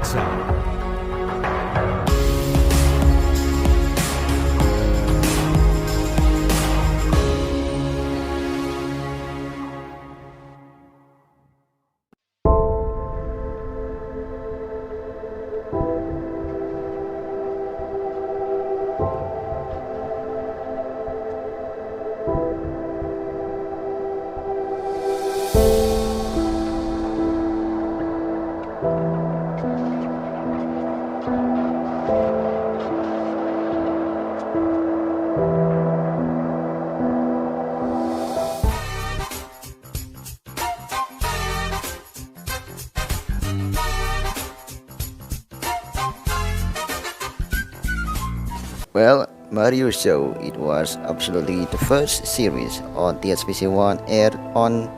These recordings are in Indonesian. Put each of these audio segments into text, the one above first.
Sound. Well, Mario Show, it was absolutely the first series on TSPC1, aired on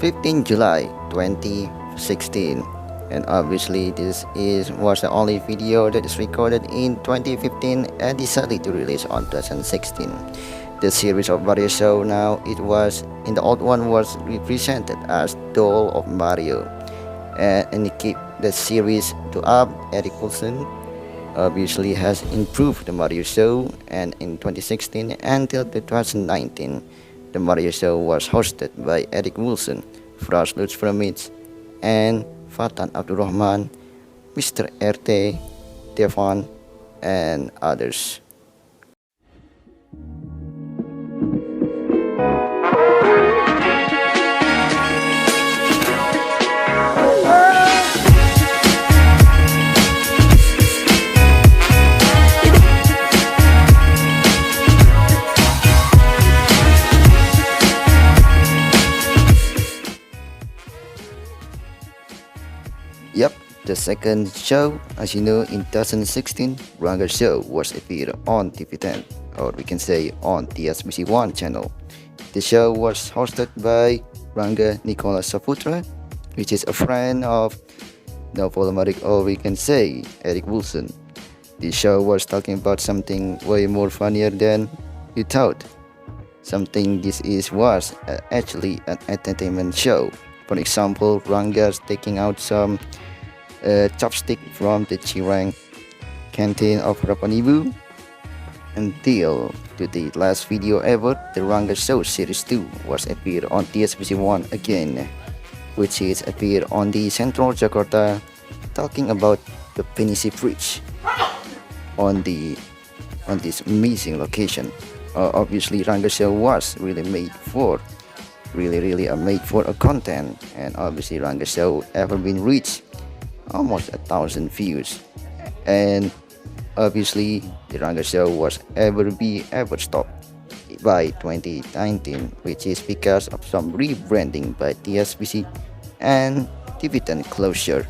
15 July 2016. And obviously this was the only video that is recorded in 2015 and decided to release on 2016. The series of Mario Show now, it was in the old one was represented as Doll of Mario, and to keep the series to up, Eric Wilson obviously has improved the Mario Show, and in 2016 until 2019 the Mario Show was hosted by Eric Wilson, Frost Lutz Framits, and Fatan Abdurrahman, Mr. RT, Devon, and others. Yep, the second show, as you know, in 2016, Ranga Show was appeared on TV10, or we can say on TSBC1 channel. The show was hosted by Ranga Nicolas Saputra, which is a friend of Novolamatic, or we can say Eric Wilson. The show was talking about something way more funnier than you thought. Something was actually an entertainment show. For example, Ranga's taking out some chopstick from the Chirang canteen of Rapanibu, until to the last video ever, the Ranga Show Series 2 was appeared on TSBC1 again, which is appeared on the Central Jakarta, talking about the Penisi Bridge on this amazing location. Obviously, Ranga Show was really made for a content, and obviously Ranga Show ever been reached almost 1,000 views, and obviously the Ranga Show was ever stopped by 2019, which is because of some rebranding by TSBC and TV10 closure.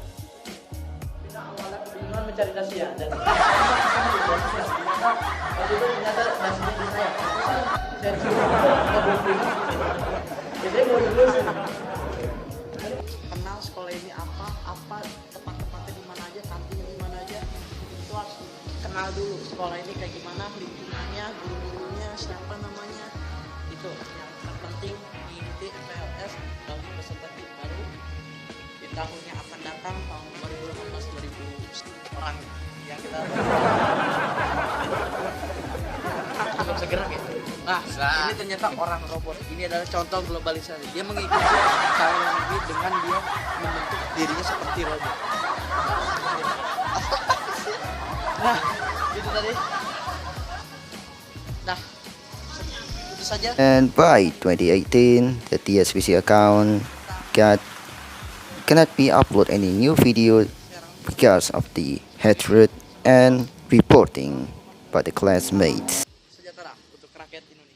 Kenal sekolah ini apa tempat-tempatnya di mana aja, kantinnya di mana aja, itu harus kenal dulu sekolah ini kayak gimana, lingkungannya, guru-gurunya, siapa namanya, itu yang terpenting mengikuti MPLS dalam peserta baru di tahun yang akan datang, tahun 2018-2000 orang yang kita cukup segera gitu. Nah, ini ternyata orang robot. Ini adalah contoh globalisasi. Dia mengikuti cara lagi dengan dia membentuk dirinya seperti robot. Nah, itu tadi. Nah, itu saja. And by 2018, the TSBC account cannot be upload any new video because of the hatred and reporting by the classmates. Sejahtera untuk rakyat Indonesia.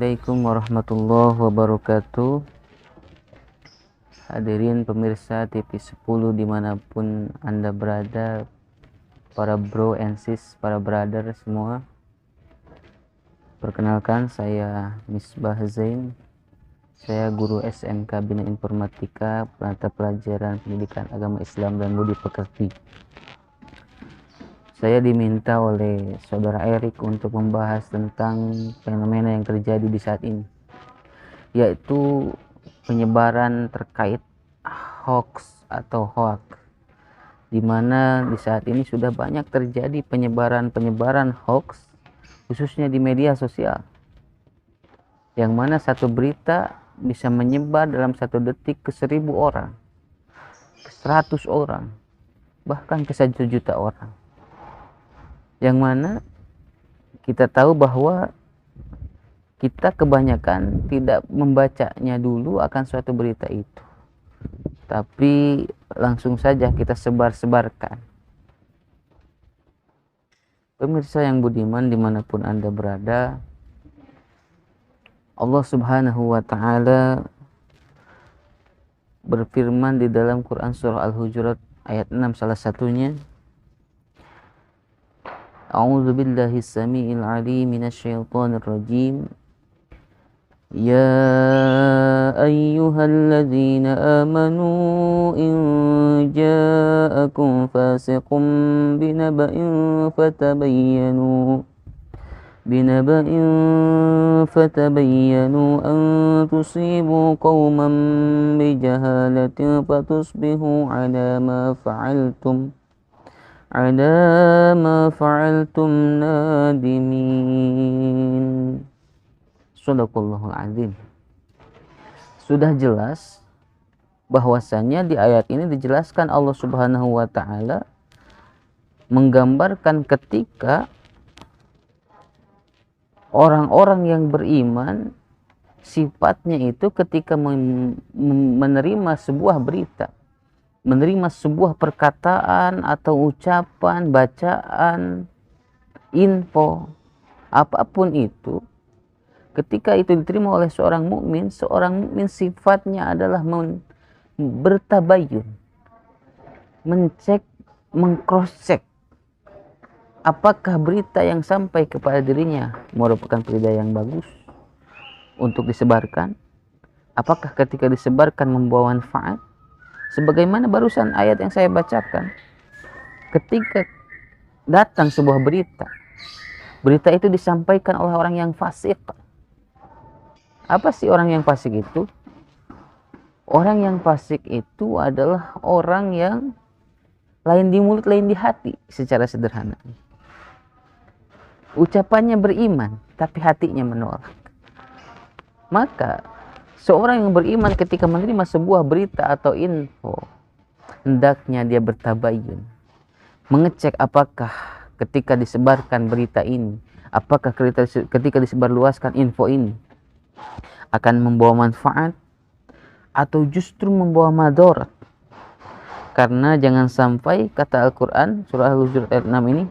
Assalamualaikum warahmatullahi wabarakatuh. Hadirin pemirsa TV 10 dimanapun Anda berada, para bro and sis, para brother semua. Perkenalkan, saya Misbah Zain. Saya guru SMK Bina Informatika, mata pelajaran Pendidikan Agama Islam dan Budi Pekerti. Saya diminta oleh saudara Erik untuk membahas tentang fenomena yang terjadi di saat ini, yaitu penyebaran terkait hoax atau hoak, di mana di saat ini sudah banyak terjadi penyebaran hoax, khususnya di media sosial, yang mana satu berita bisa menyebar dalam 1 detik ke 1000 orang, ke 100 orang, bahkan ke 1 juta orang, yang mana kita tahu bahwa kita kebanyakan tidak membacanya dulu akan suatu berita itu, tapi langsung saja kita sebar-sebarkan. Pemirsa yang budiman dimanapun Anda berada, Allah Subhanahu wa Ta'ala berfirman di dalam Quran surah Al-Hujurat ayat 6 salah satunya, A'udzu billahi samiil alim minasyaitonir rajim. Ya ayyuhalladzina amanu in ja'akum fasiqun binaba'in fatabayyanu an tusibu qauman bijahalatin fatusbihu ala ma fa'altum nadimin. Shadaqallahul azim. Sudah jelas bahwasannya di ayat ini dijelaskan Allah Subhanahu wa Ta'ala menggambarkan ketika orang-orang yang beriman sifatnya itu ketika menerima sebuah berita, menerima sebuah perkataan atau ucapan, bacaan, info, apapun itu, ketika itu diterima oleh seorang mukmin sifatnya adalah bertabayun, mengcross-check apakah berita yang sampai kepada dirinya merupakan berita yang bagus untuk disebarkan, apakah ketika disebarkan membawa manfaat, sebagaimana barusan ayat yang saya bacakan. Ketika datang sebuah berita itu disampaikan oleh orang yang fasik. Apa sih orang yang fasik itu? Orang yang fasik itu adalah orang yang lain di mulut, lain di hati, secara sederhana. Ucapannya beriman, tapi hatinya menolak. Maka, seorang yang beriman ketika menerima sebuah berita atau info, hendaknya dia bertabayun, mengecek apakah ketika disebarkan berita ini, apakah ketika disebarluaskan info ini akan membawa manfaat atau justru membawa madarat. Karena jangan sampai, kata Al-Quran surah Al-Hujurat ayat 6 ini,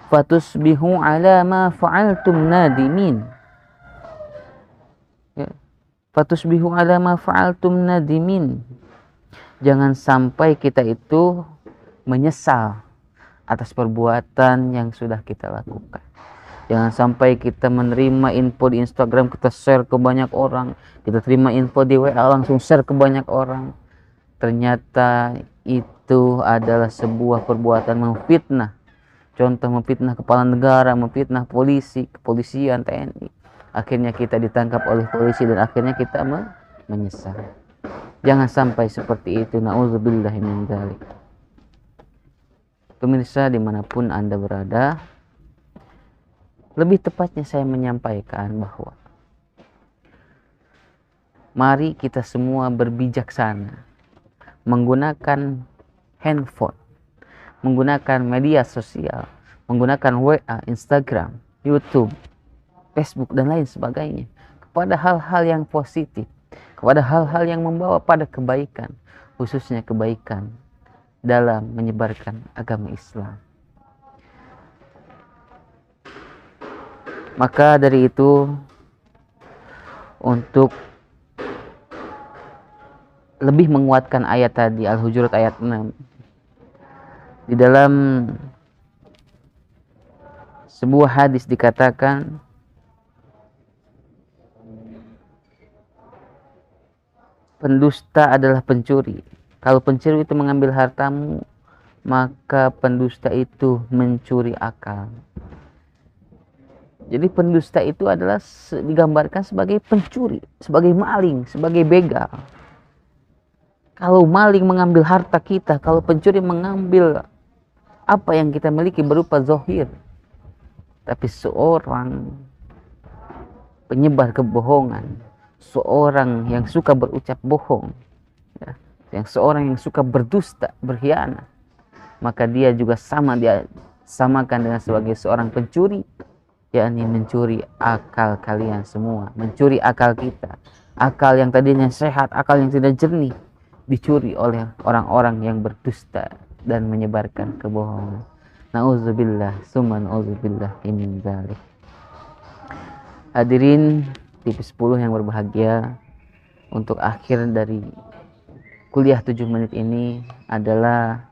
fatusbihu ala ma fa'altum nadimin. Ya. Fatusbihu ala ma fa'altum nadimin. Jangan sampai kita itu menyesal atas perbuatan yang sudah kita lakukan. Jangan sampai kita menerima info di Instagram, kita share ke banyak orang. Kita terima info di WA, langsung share ke banyak orang. Ternyata itu adalah sebuah perbuatan memfitnah. Contoh memfitnah kepala negara, memfitnah polisi, kepolisian, TNI. Akhirnya kita ditangkap oleh polisi dan akhirnya kita menyesal. Jangan sampai seperti itu. Na'udzubillahi min dzalik. Pemirsa dimanapun Anda berada, lebih tepatnya saya menyampaikan bahwa mari kita semua berbijaksana menggunakan handphone, menggunakan media sosial, menggunakan WA, Instagram, YouTube, Facebook, dan lain sebagainya kepada hal-hal yang positif, kepada hal-hal yang membawa pada kebaikan, khususnya kebaikan dalam menyebarkan agama Islam. Maka dari itu, untuk lebih menguatkan ayat tadi, Al-Hujurat ayat 6. Di dalam sebuah hadis dikatakan, pendusta adalah pencuri. Kalau pencuri itu mengambil hartamu, maka pendusta itu mencuri akal. Jadi pendusta itu adalah digambarkan sebagai pencuri, sebagai maling, sebagai begal. Kalau maling mengambil harta kita, kalau pencuri mengambil apa yang kita miliki berupa zahir. Tapi seorang penyebar kebohongan, seorang yang suka berucap bohong, ya, seorang yang suka berdusta, berkhianat, maka dia juga dia samakan dengan sebagai seorang pencuri, yakni mencuri akal kalian semua, mencuri akal kita, akal yang tadinya sehat, akal yang tidak jernih, dicuri oleh orang-orang yang berdusta dan menyebarkan kebohongan. Nauzubillah, summa nauzubillah min dzalik. Hadirin TV 10 yang berbahagia, untuk akhir dari kuliah 7 menit ini adalah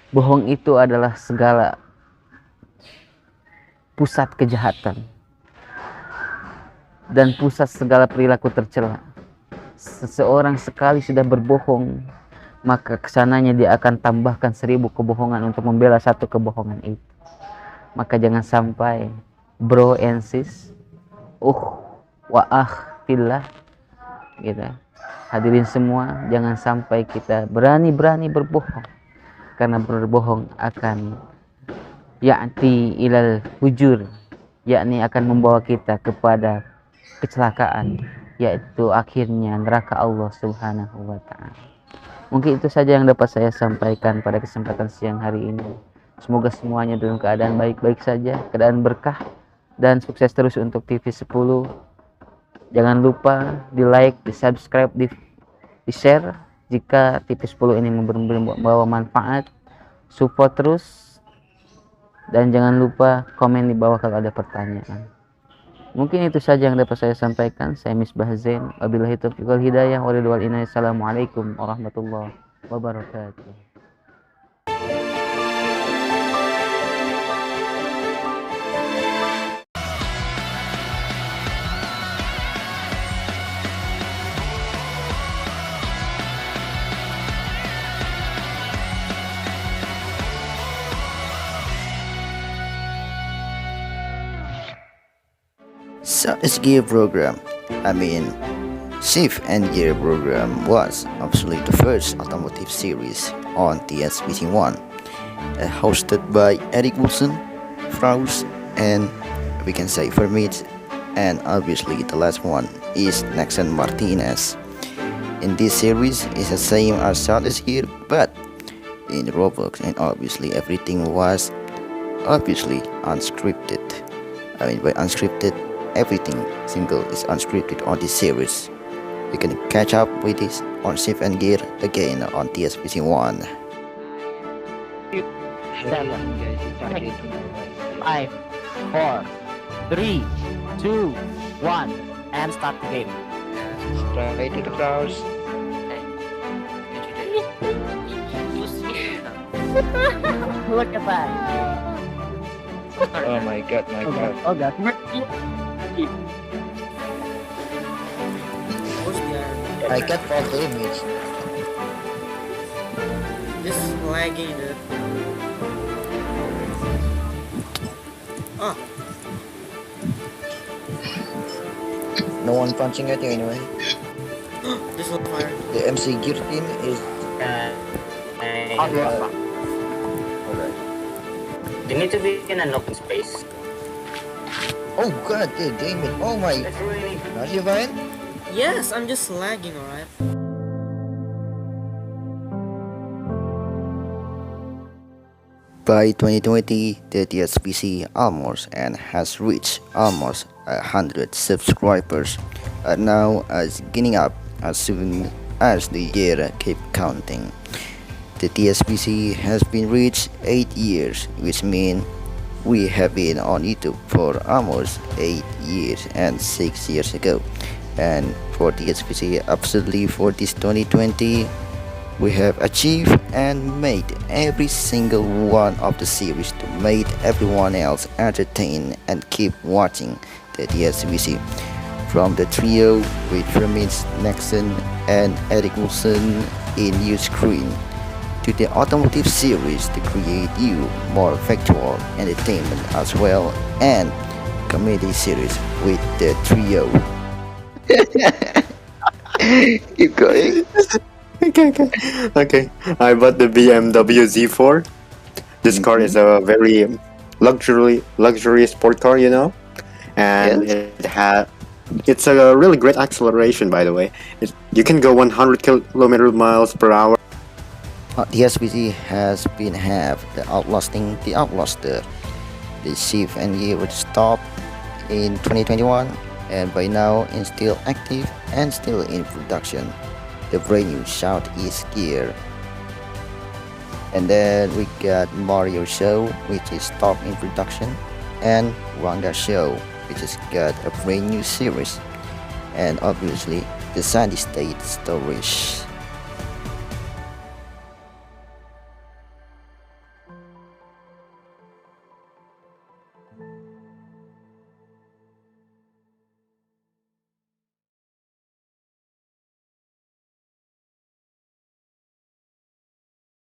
bohong itu adalah segala pusat kejahatan dan pusat segala perilaku tercela. Seseorang sekali sudah berbohong, maka kesananya dia akan tambahkan 1000 kebohongan untuk membela satu kebohongan itu. Maka jangan sampai bro and sis, wa fillah, gitu. Hadirin semua, jangan sampai kita berani-berani berbohong, karena berbohong akan ya'ti ilal hujur, yakni akan membawa kita kepada kecelakaan, yaitu akhirnya neraka Allah Subhanahu wa ta'ala. Mungkin itu saja yang dapat saya sampaikan pada kesempatan siang hari ini. Semoga semuanya dalam keadaan baik-baik saja, keadaan berkah, dan sukses terus untuk TV 10. Jangan lupa di like, di subscribe, di share jika TV 10 ini membawa manfaat. Support terus, dan jangan lupa komen di bawah kalau ada pertanyaan. Mungkin itu saja yang dapat saya sampaikan. Saya Misbah Zain. Wabillahi taufiq wal hidayah. Assalamualaikum warahmatullahi wabarakatuh. Southeast Gear program, Shift and Gear program was actually the first automotive series on TSBC1, hosted by Eric Wilson, Fraus, and we can say Vermeet, and obviously the last one is Nexon Martinez. In this series is the same as Southeast Gear, but in Roblox, and obviously everything was obviously unscripted. By unscripted, everything single is unscripted on this series. You can catch up with this on Shift and Gear again on TSBC1. 7, 6, 5, 4, 3, 2, 1, and start the game. Try to the crowds. Look at that. Oh my god, Oh god. I got false image. This is lagging, dude. Oh, No one punching at you anyway. this is on fire. The MC Gear team is alright. You need to be in an open space. Oh god, damn it. Oh my. It's raining. Are you fine? Yes, I'm just lagging, alright? By 2020, the TSPC almost and has reached almost 100 subscribers, and now is getting up as soon as the year keep counting. The TSPC has been reached 8 years, which means We have been on YouTube for almost 8 years and 6 years ago. And for TSPC, absolutely for this 2020, we have achieved and made every single one of the series to make everyone else entertained and keep watching the TSBC. From the trio with Ramis Nexon and Eric Wilson in your screen, to the automotive series to create you more factual entertainment as well, and comedy series with the trio. Keep going. Okay. I bought the BMW Z4. This car is a very luxury sport car, you know, and it's a really great acceleration. By the way, you can go 100 miles per hour. The SPC has been have the outlasting the Outlaster. The shift and gear would stop in 2021, and by now it's still active and still in production. The brand new Southeast gear. And then we got Mario Show, which is stop in production, and Wanda Show, which has got a brand new series, and obviously the Sandy State Storage.